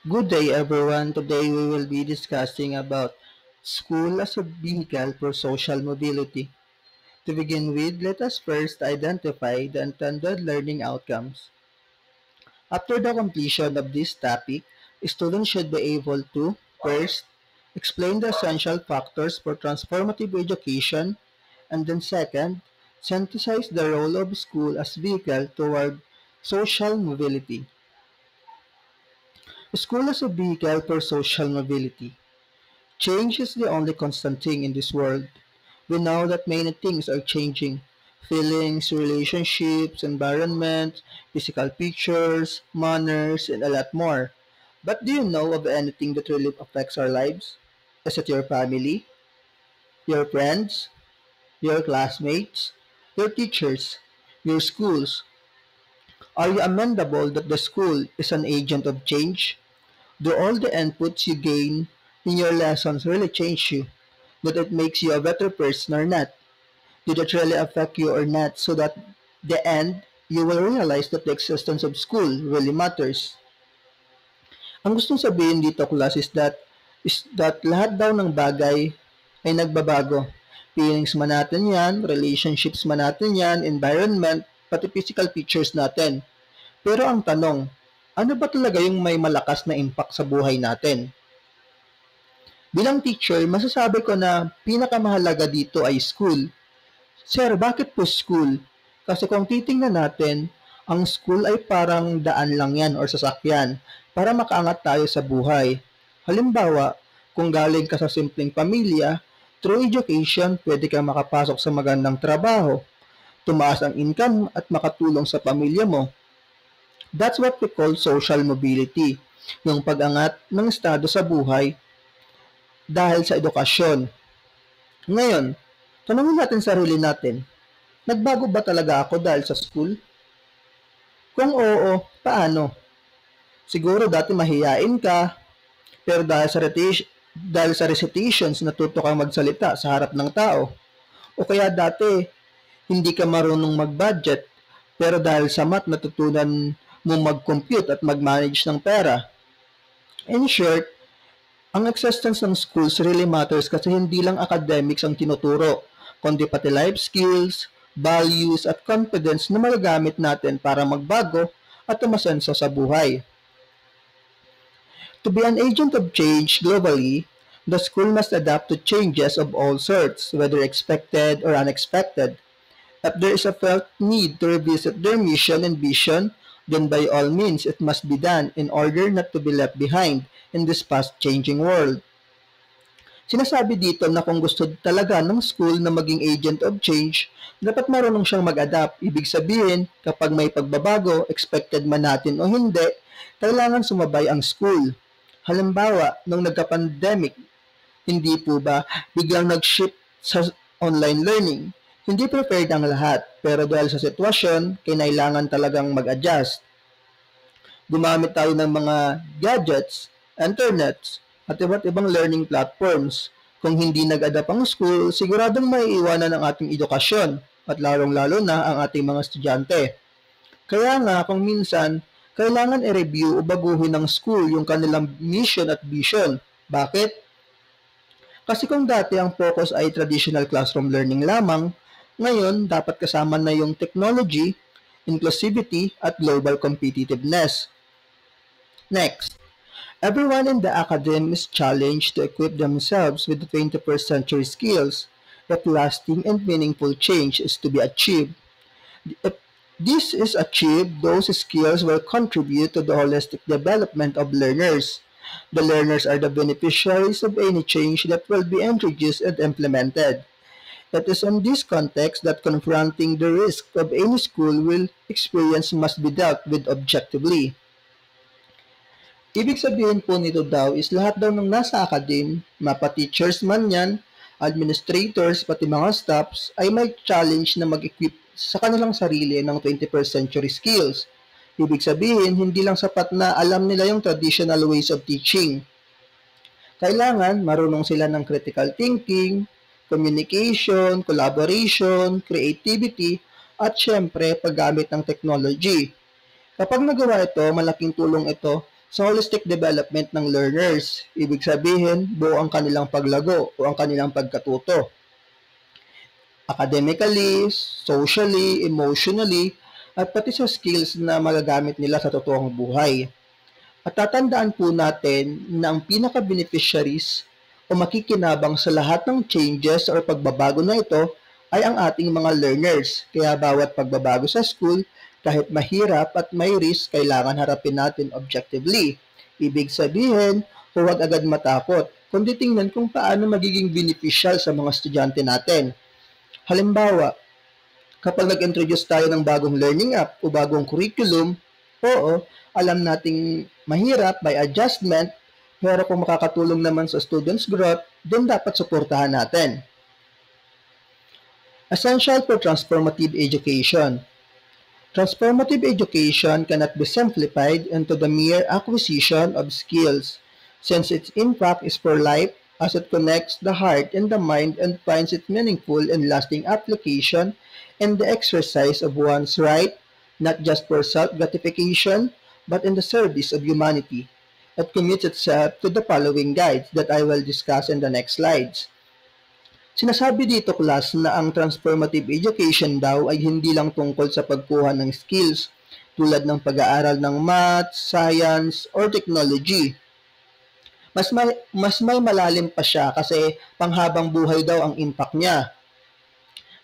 Good day everyone. Today we will be discussing about school as a vehicle for social mobility. To begin with, let us first identify the intended learning outcomes. After the completion of this topic, students should be able to first explain the essential factors for transformative education, and then second, synthesize the role of school as vehicle toward social mobility. School as a vehicle for social mobility. Change is the only constant thing in this world. We know that many things are changing. Feelings, relationships, environment, physical features, manners, and a lot more. But do you know of anything that really affects our lives? Is it your family, your friends, your classmates, your teachers, your schools? Are you amenable that the school is an agent of change? Do all the inputs you gain in your lessons really change you? That it makes you a better person or not? Did it really affect you or not so that the end, you will realize that the existence of school really matters. Ang gustong sabihin dito, class, is that lahat daw ng bagay ay nagbabago. Feelings man natin yan, relationships man natin yan, environment, pati physical features natin. Pero ang tanong, ano ba talaga yung may malakas na impact sa buhay natin? Bilang teacher, masasabi ko na pinakamahalaga dito ay school. Sir, bakit po school? Kasi kung titingnan natin, ang school ay parang daan lang yan or sasakyan para makaangat tayo sa buhay. Halimbawa, kung galing ka sa simpleng pamilya, through education, pwede kang makapasok sa magandang trabaho, tumaas ang income at makatulong sa pamilya mo. That's what we call social mobility, yung pag-angat ng estado sa buhay dahil sa edukasyon. Ngayon, tanungin natin sarili natin, nagbago ba talaga ako dahil sa school? Kung oo, paano? Siguro dati mahiyain ka, pero dahil sa recitations natuto kang magsalita sa harap ng tao. O kaya dati hindi ka marunong mag-budget, pero dahil sa math natutunan mo mag-compute at mag-manage ng pera. In short, ang existence ng schools really matters kasi hindi lang academics ang tinuturo, kundi pati life skills, values, at confidence na magagamit natin para magbago at umasenso sa buhay. To be an agent of change globally, the school must adapt to changes of all sorts, whether expected or unexpected. If there is a felt need to revisit their mission and vision, then by all means it must be done in order not to be left behind in this fast-changing world. Sinasabi dito na kung gusto talaga ng school na maging agent of change, dapat marunong siyang mag-adapt. Ibig sabihin, kapag may pagbabago, expected man natin o hindi, kailangan sumabay ang school. Halimbawa, nung nagka-pandemic, hindi po ba biglang nag-shift sa online learning? Hindi prepared ang lahat, pero dahil sa sitwasyon, kailangan talagang mag-adjust. Gumamit tayo ng mga gadgets, internets, at iba't ibang learning platforms. Kung hindi nag-adapt ang school, siguradong maiiwanan ang ating edukasyon at lalong-lalo na ang ating mga estudyante. Kaya nga, kung minsan, kailangan i-review o baguhin ng school yung kanilang mission at vision. Bakit? Kasi kung dati ang focus ay traditional classroom learning lamang, ngayon dapat kasama na yung technology, inclusivity, at global competitiveness. Next, everyone in the academy is challenged to equip themselves with the 21st century skills if lasting and meaningful change is to be achieved. If this is achieved, those skills will contribute to the holistic development of learners. The learners are the beneficiaries of any change that will be introduced and implemented. It is in this context that confronting the risk of any school will experience must be dealt with objectively. Ibig sabihin po nito daw is lahat daw ng nasa academe, mapa-teachers man yan, administrators, pati mga staffs, ay may challenge na mag-equip sa kanilang sarili ng 21st century skills. Ibig sabihin, hindi lang sapat na alam nila yung traditional ways of teaching. Kailangan marunong sila ng critical thinking, communication, collaboration, creativity, at syempre paggamit ng technology. Kapag nagawa ito, malaking tulong ito sa holistic development ng learners. Ibig sabihin, buo ang kanilang paglago o ang kanilang pagkatuto. Academically, socially, emotionally, at pati sa skills na magagamit nila sa totoong buhay. At tatandaan po natin na ang pinaka-beneficiaries o makikinabang sa lahat ng changes o pagbabago na ito ay ang ating mga learners. Kaya bawat pagbabago sa school, kahit mahirap at may risk, kailangan harapin natin objectively. Ibig sabihin, huwag agad matakot, kundi tingnan kung paano magiging beneficial sa mga estudyante natin. Halimbawa, kapag nag-introduce tayo ng bagong learning app o bagong curriculum, oo, alam nating mahirap by adjustment, pero kung makakatulong naman sa students' growth, then dapat suportahan natin. Essential for transformative education. Transformative education cannot be simplified into the mere acquisition of skills, since its impact is for life as it connects the heart and the mind and finds its meaningful and lasting application in the exercise of one's right, not just for self-gratification, but in the service of humanity. It commits itself to the following guides that I will discuss in the next slides. Sinasabi dito, class, na ang transformative education daw ay hindi lang tungkol sa pagkuha ng skills tulad ng pag-aaral ng math, science, or technology. Mas may malalim pa siya kasi panghabang buhay daw ang impact niya.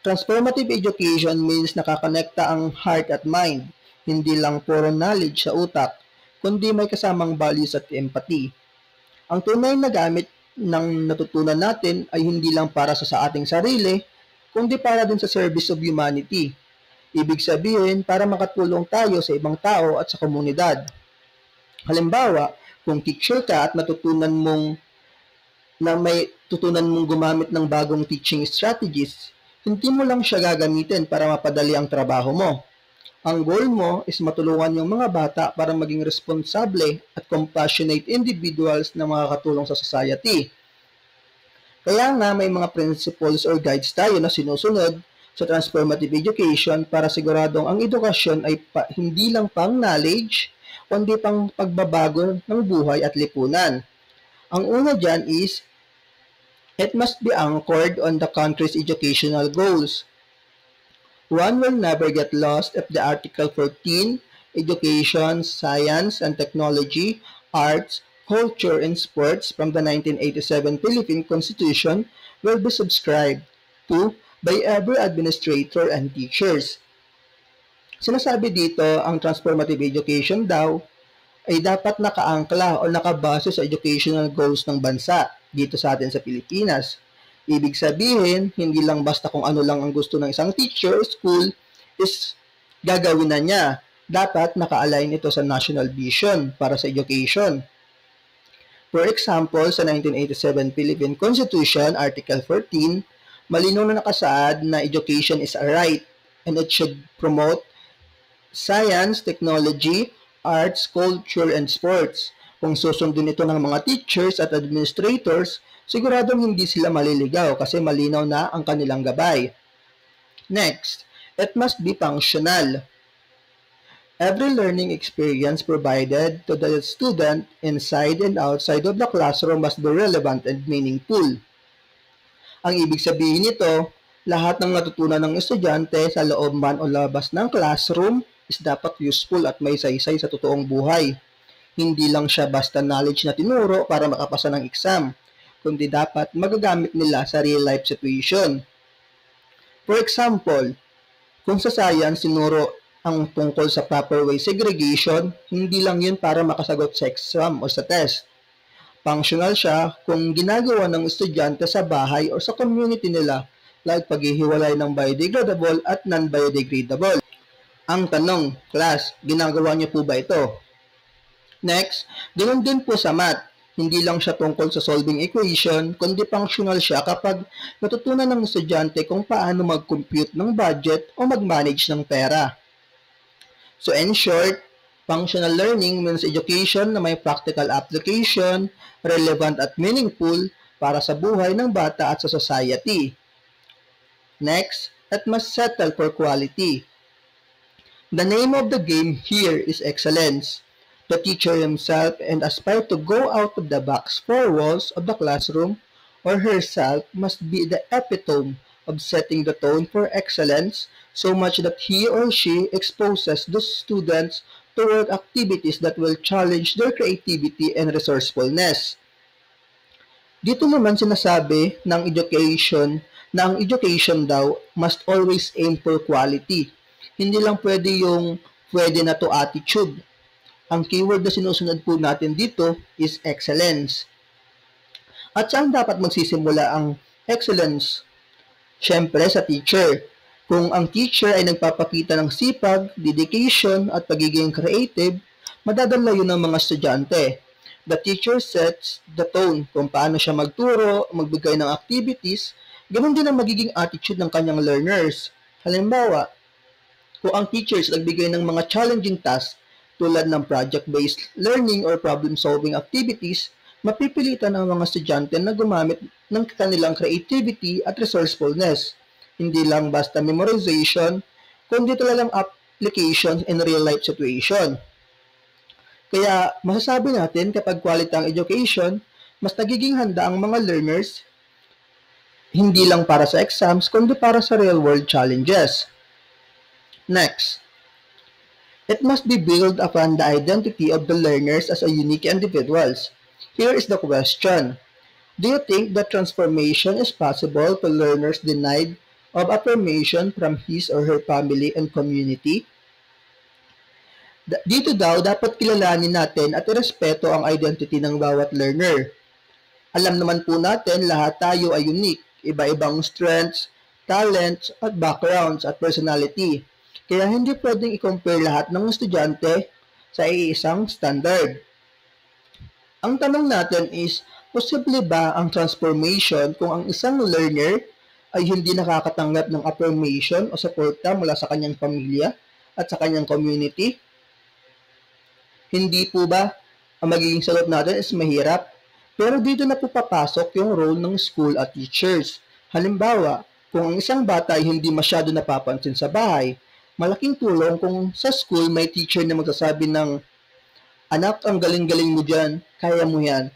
Transformative education means nakakonekta ang heart at mind, hindi lang puro knowledge sa utak, kundi may kasamang values at empathy. Ang tunay na gamit ng natutunan natin ay hindi lang para sa ating sarili, kundi para din sa service of humanity. Ibig sabihin, para makatulong tayo sa ibang tao at sa komunidad. Halimbawa, kung teacher ka at may tutunan mong gumamit ng bagong teaching strategies, hindi mo lang siya gagamitin para mapadali ang trabaho mo. Ang goal mo is matulungan yung mga bata para maging responsable at compassionate individuals na makakatulong sa society. Kaya nga may mga principles or guides tayo na sinusunod sa transformative education para siguradong ang edukasyon ay hindi lang pang knowledge, kundi pang pagbabago ng buhay at lipunan. Ang una dyan is, it must be anchored on the country's educational goals. One will never get lost if the Article 14, Education, Science and Technology, Arts, Culture and Sports from the 1987 Philippine Constitution will be subscribed to by every administrator and teachers. Sinasabi dito, ang transformative education daw ay dapat nakaangkla o nakabase sa educational goals ng bansa dito sa atin sa Pilipinas. Ibig sabihin, hindi lang basta kung ano lang ang gusto ng isang teacher o school is gagawin na niya. Dapat naka-align ito sa national vision para sa education. For example, sa 1987 Philippine Constitution, Article 14, malinaw na nakasaad na education is a right and it should promote science, technology, arts, culture, and sports. Kung susundin ito ng mga teachers at administrators, siguradong hindi sila maliligaw kasi malinaw na ang kanilang gabay. Next, it must be functional. Every learning experience provided to the student inside and outside of the classroom must be relevant and meaningful. Ang ibig sabihin nito, lahat ng natutunan ng estudyante sa loob man o labas ng classroom is dapat useful at may saysay sa totoong buhay. Hindi lang siya basta knowledge na tinuro para makapasa ng exam, kundi dapat magagamit nila sa real-life situation. For example, kung sa science tinuro ang tungkol sa proper way segregation, hindi lang yun para makasagot sa exam o sa test. Functional siya kung ginagawa ng estudyante sa bahay o sa community nila, like paghihiwalay ng biodegradable at non-biodegradable. Ang tanong, class, ginagawa niyo po ba ito? Next, ganoon din po sa math. Hindi lang siya tungkol sa solving equation, kundi functional siya kapag natutunan ng estudyante kung paano mag-compute ng budget o mag-manage ng pera. So in short, functional learning means education na may practical application, relevant at meaningful para sa buhay ng bata at sa society. Next, it must settle for quality. The name of the game here is excellence. The teacher himself and aspire to go out of the box four walls of the classroom or herself must be the epitome of setting the tone for excellence so much that he or she exposes the students to work activities that will challenge their creativity and resourcefulness. Dito naman sinasabi na ang education daw must always aim for quality. Hindi lang pwede yung pwede na to attitude. Ang keyword na sinusunod po natin dito is excellence. At saan dapat magsisimula ang excellence? Siyempre sa teacher. Kung ang teacher ay nagpapakita ng sipag, dedication at pagiging creative, madadala yun ng mga estudyante. The teacher sets the tone kung paano siya magturo, magbigay ng activities, ganun din ang magiging attitude ng kanyang learners. Halimbawa, kung ang teachers nagbigay ng mga challenging tasks tulad ng project-based learning or problem-solving activities, mapipilitan ang mga estudyante na gumamit ng kanilang creativity at resourcefulness. Hindi lang basta memorization, kundi talagang application in real-life situation. Kaya masasabi natin kapag quality ang education, mas nagiging handa ang mga learners hindi lang para sa exams, kundi para sa real-world challenges. Next, it must be built upon the identity of the learners as a unique individuals. Here is the question. Do you think that transformation is possible to learners denied of affirmation from his or her family and community? Dito daw, dapat kilalanin natin at irespeto ang identity ng bawat learner. Alam naman po natin, lahat tayo ay unique, iba-ibang strengths, talents, at backgrounds at personality. Kaya hindi pwedeng i-compare lahat ng estudyante sa iisang standard. Ang tanong natin is, posible ba ang transformation kung ang isang learner ay hindi nakakatanggap ng affirmation o suporta mula sa kanyang pamilya at sa kanyang community? Hindi po ba ang magiging sagot natin is mahirap? Pero dito na po papasok yung role ng school at teachers. Halimbawa, kung ang isang bata ay hindi masyado napapansin sa bahay, malaking tulong kung sa school may teacher na magsasabi ng, "Anak, ang galing-galing mo dyan, kaya mo yan."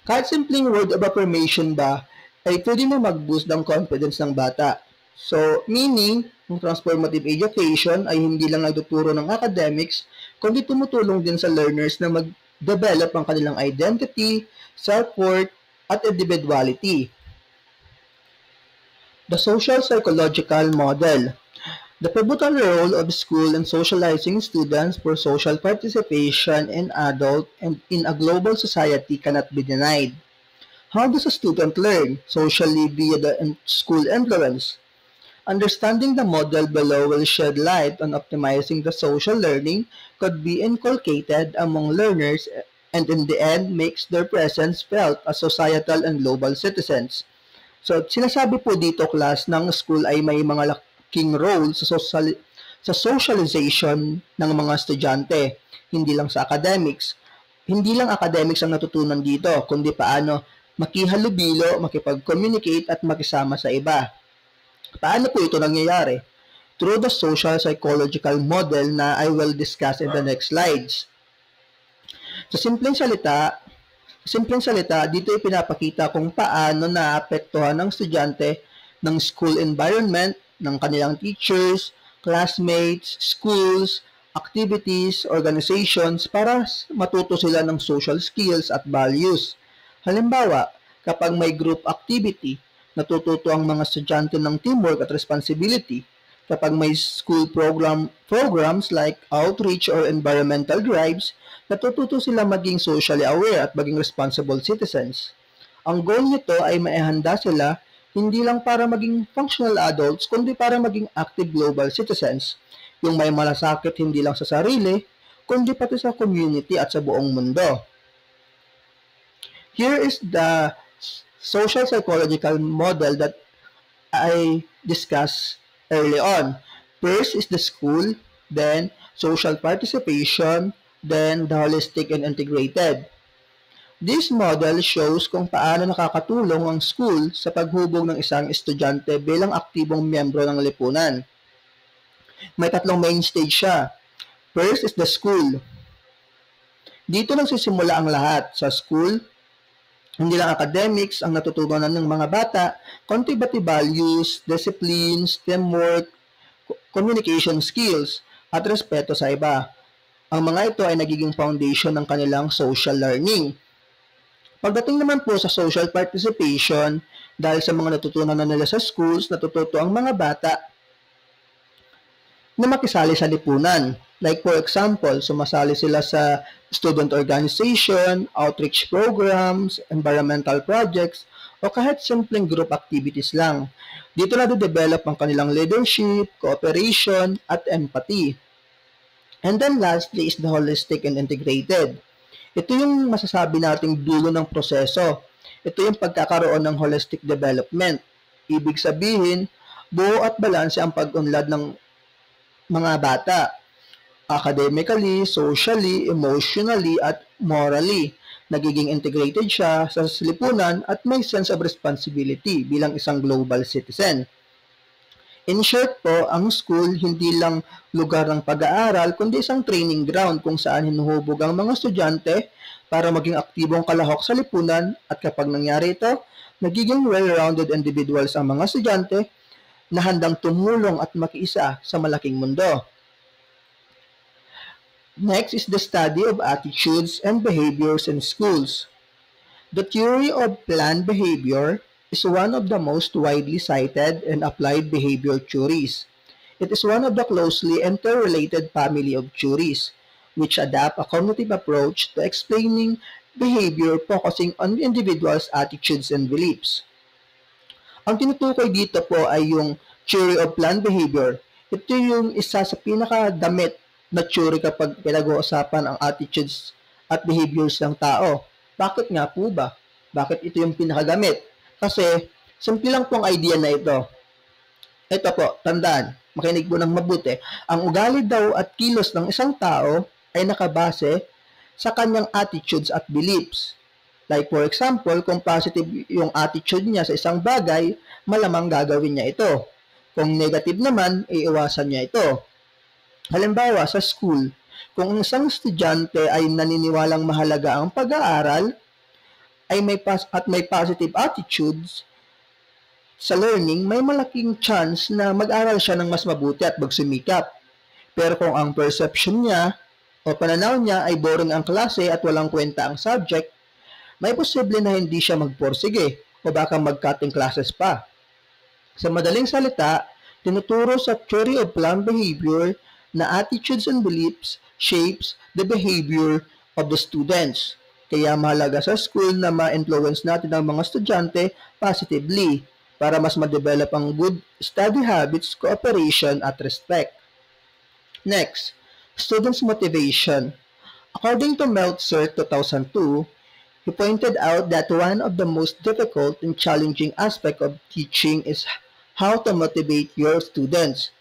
Kahit simpleng word of affirmation ba, ay pwede na mag-boost ng confidence ng bata. So, meaning, ang transformative education ay hindi lang nagtuturo ng academics, kundi tumutulong din sa learners na mag-develop ang kanilang identity, self-worth, at individuality. The social psychological model. The pivotal role of school in socializing students for social participation in adult and in a global society cannot be denied. How does a student learn socially via the school influence? Understanding the model below will shed light on optimizing the social learning could be inculcated among learners and in the end makes their presence felt as societal and global citizens. So, sinasabi po dito, class, ng school ay may mga laking role sa socialization ng mga estudyante, hindi lang sa academics. Hindi lang academics ang natutunan dito, kundi paano makihalubilo, makipag-communicate at makisama sa iba. Paano po ito nangyayari? Through the social psychological model na I will discuss in the next slides. Sa simpleng salita, dito ipinapakita kung paano naapektuhan ng estudyante ng school environment, ng kanilang teachers, classmates, schools, activities, organizations para matuto sila ng social skills at values. Halimbawa, kapag may group activity, natututo ang mga estudyante ng teamwork at responsibility. Kapag may school programs like outreach or environmental drives, natututo sila maging socially aware at maging responsible citizens. Ang goal nito ay maihanda sila hindi lang para maging functional adults, kundi para maging active global citizens, yung may malasakit hindi lang sa sarili, kundi pati sa community at sa buong mundo. Here is the social psychological model that I discussed early on. First is the school, then social participation, then the holistic and integrated. This model shows kung paano nakakatulong ang school sa paghubog ng isang estudyante bilang aktibong miyembro ng lipunan. May tatlong main stage siya. First is the school. Dito nagsisimula ang lahat sa school. Hindi lang academics ang natutunan ng mga bata, kundi pati values, disciplines, teamwork, communication skills, at respeto sa iba. Ang mga ito ay nagiging foundation ng kanilang social learning. Pagdating naman po sa social participation, dahil sa mga natutunan na nila sa schools, natututo ang mga bata na makisali sa lipunan. Like for example, sumasali sila sa student organization, outreach programs, environmental projects, o kahit simpleng group activities lang. Dito na develop ang kanilang leadership, cooperation, at empathy. And then lastly is the holistic and integrated. Ito yung masasabi nating dulo ng proseso. Ito yung pagkakaroon ng holistic development. Ibig sabihin, buo at balanse ang pag-unlad ng mga bata. Academically, socially, emotionally, at morally. Nagiging integrated siya sa lipunan at may sense of responsibility bilang isang global citizen. In short po, ang school hindi lang lugar ng pag-aaral, kundi isang training ground kung saan hinuhubog ang mga estudyante para maging aktibong kalahok sa lipunan at kapag nangyari ito, nagiging well-rounded individuals ang mga estudyante na handang tumulong at makiisa sa malaking mundo. Next is the study of attitudes and behaviors in schools. The theory of planned behavior is one of the most widely cited and applied behavior theories. It is one of the closely interrelated family of theories, which adapt a cognitive approach to explaining behavior focusing on the individual's attitudes and beliefs. Ang tinutukoy dito po ay yung theory of planned behavior. Ito yung isa sa pinakadamit na theory kapag pinag-uusapan ang attitudes at behaviors ng tao. Bakit nga po ba? Bakit ito yung pinakagamit? Kasi, simple lang pong idea na ito. Ito po, tandaan, makinig po ng mabuti. Ang ugali daw at kilos ng isang tao ay nakabase sa kanyang attitudes at beliefs. Like for example, kung positive yung attitude niya sa isang bagay, malamang gagawin niya ito. Kung negative naman, iiwasan niya ito. Halimbawa, sa school, kung isang estudyante ay naniniwalang mahalaga ang pag-aaral, ay may positive attitudes sa learning, may malaking chance na mag-aral siya ng mas mabuti at magsumikap. Pero kung ang perception niya o pananaw niya ay boring ang klase at walang kwenta ang subject, may posible na hindi siya magporsige o baka mag-cutting classes pa. Sa madaling salita, tinuturo sa theory of planned behavior na attitudes and beliefs shapes the behavior of the students. Kaya mahalaga sa school na ma-influence natin ang mga estudyante positively para mas ma-develop ang good study habits, cooperation, at respect. Next, students' motivation. According to Meltzer 2002, he pointed out that one of the most difficult and challenging aspects of teaching is how to motivate your students.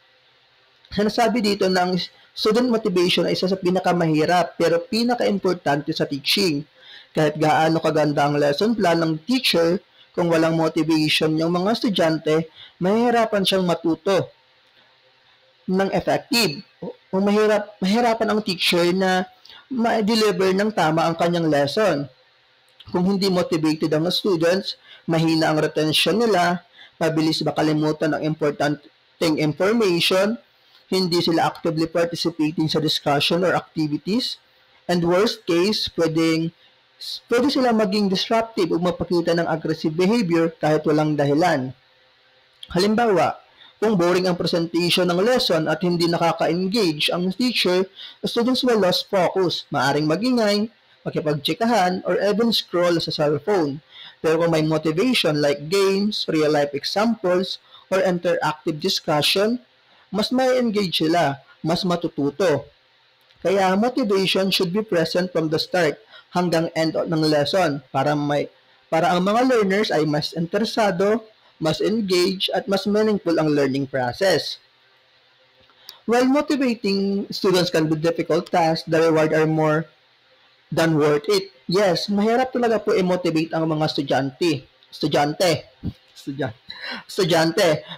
Sinasabi dito na ang student motivation ay isa sa pinakamahirap pero pinaka-importante sa teaching. Kahit gaano kaganda ang lesson plan ng teacher, kung walang motivation yung mga estudyante, mahihirapan siyang matuto ng effective. O mahirapan ang teacher na ma-deliver ng tama ang kanyang lesson. Kung hindi motivated ang students, mahina ang retention nila, mabilis makalimutan ang importanteng information, hindi sila actively participating sa discussion or activities, and worst case, pwede sila maging disruptive o mapakita ng aggressive behavior kahit walang dahilan. Halimbawa, kung boring ang presentation ng lesson at hindi nakaka-engage ang teacher, students will lose focus, maaring magingay, makipagtsikahan, or even scroll sa cellphone. Pero kung may motivation like games, real-life examples, or interactive discussion, mas may engage sila, mas matututo. Kaya motivation should be present from the start hanggang end ng lesson para ang mga learners ay mas interesado, mas engaged, at mas meaningful ang learning process. While motivating students can be difficult task, the reward are more than worth it. Yes, mahirap talaga po i-motivate ang mga estudyante.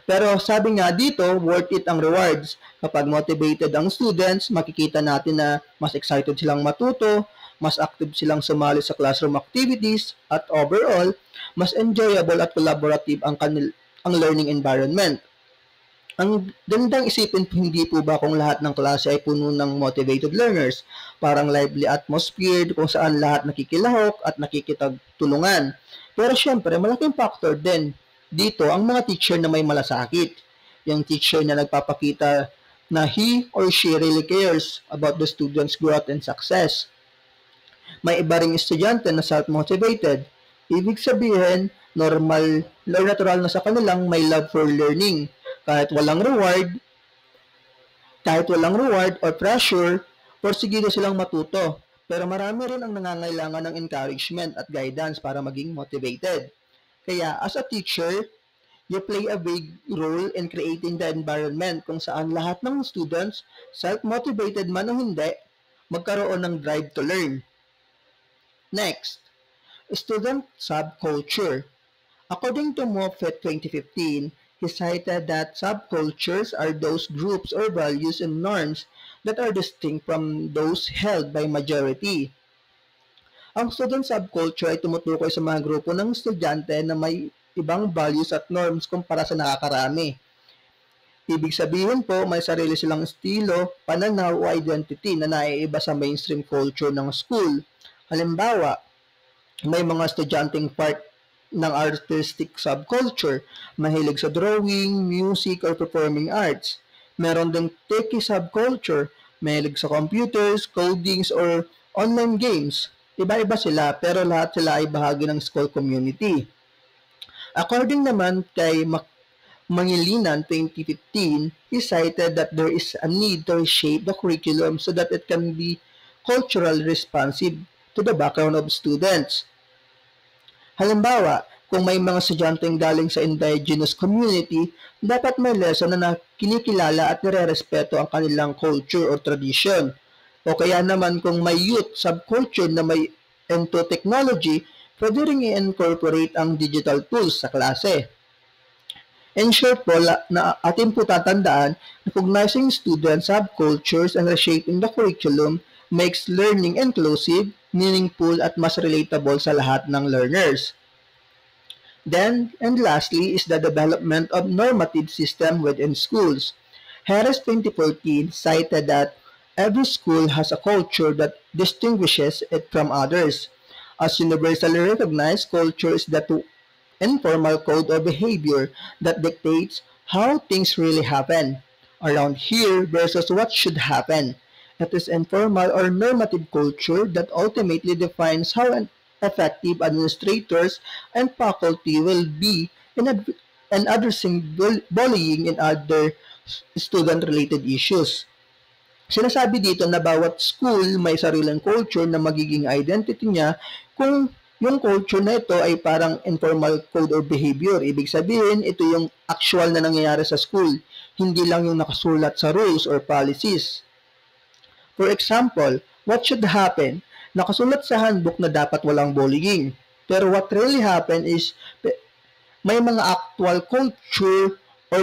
Pero sabi nga dito, worth it ang rewards. Kapag motivated ang students, makikita natin na mas excited silang matuto, mas active silang sumali sa classroom activities, at overall, mas enjoyable at collaborative ang learning environment. Ang gandang isipin po, hindi po ba kung lahat ng klase ay puno ng motivated learners, parang lively atmosphere kung saan lahat nakikilahok at nakikitagtulungan. Pero syempre, malaking factor din dito ang mga teacher na may malasakit. Yung teacher na nagpapakita na he or she really cares about the student's growth and success. May iba ring estudyante na self-motivated. Ibig sabihin, normal or natural na sa kanilang may love for learning. Kahit walang reward or pressure, porsigido silang matuto. Pero marami rin ang nangangailangan ng encouragement at guidance para maging motivated. Kaya as a teacher, you play a big role in creating the environment kung saan lahat ng students, self-motivated man o hindi, magkaroon ng drive to learn. Next, student subculture. According to Moffett 2015, he cited that subcultures are those groups or values and norms that are distinct from those held by majority. Ang student subculture ay tumutukoy sa mga grupo ng estudyante na may ibang values at norms kumpara sa nakakarami. Ibig sabihin po, may sarili silang estilo, pananaw o identity na naiiba sa mainstream culture ng school. Halimbawa, may mga estudyanteng part ng artistic subculture, mahilig sa drawing, music, or performing arts. Meron ding techie subculture, mahilig sa computers, codings, or online games. Iba-iba sila, pero lahat sila ay bahagi ng school community. According naman kay Mangilinan 2015, he cited that there is a need to reshape the curriculum so that it can be culturally responsive to the background of students. Halimbawa, kung may mga estudyanteng galing sa indigenous community, dapat may lesson na kinikilala at nire-respeto ang kanilang culture or tradition. O kaya naman kung may youth subculture na may into technology, pwede rin i-incorporate ang digital tools sa klase. In short po, na atin po tatandaan, recognizing student subcultures and reshaping the curriculum makes learning inclusive, meaningful, at mas relatable sa lahat ng learners. Then, and lastly, is the development of normative system within schools. Harris 2014 cited that every school has a culture that distinguishes it from others. As universally recognized, culture is the informal code of behavior that dictates how things really happen around here versus what should happen. It is informal or normative culture that ultimately defines how effective administrators and faculty will be in addressing bullying and other student-related issues. Sinasabi dito na bawat school may sariling culture na magiging identity niya kung yung culture na ito ay parang informal code or behavior. Ibig sabihin, ito yung actual na nangyayari sa school, hindi lang yung nakasulat sa rules or policies. For example, what should happen? Nakasulat sa handbook na dapat walang bullying. Pero what really happened is may mga actual culture or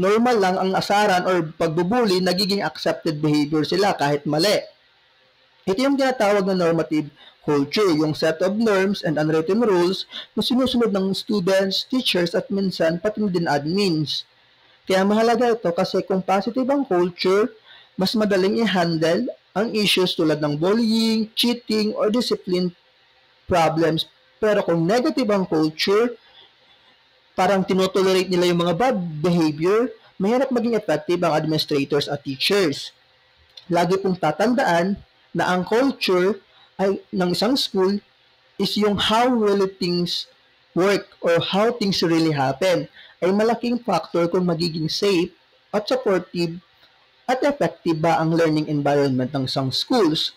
normal lang ang asaran or pagbubuli, nagiging accepted behavior sila kahit mali. Ito yung tinatawag na normative culture, yung set of norms and unwritten rules na sinusunod ng students, teachers, at minsan pati din admins. Kaya mahalaga ito kasi kung positive ang culture, mas madaling i-handle ang issues tulad ng bullying, cheating, or discipline problems. Pero kung negative ang culture, parang tinotolerate nila yung mga bad behavior, mahirap maging effective ang administrators at teachers. Lagi pong tatandaan na ang culture ay ng isang school is yung how really things work or how things really happen ay malaking factor kung magiging safe at supportive at effective ba ang learning environment ng isang schools.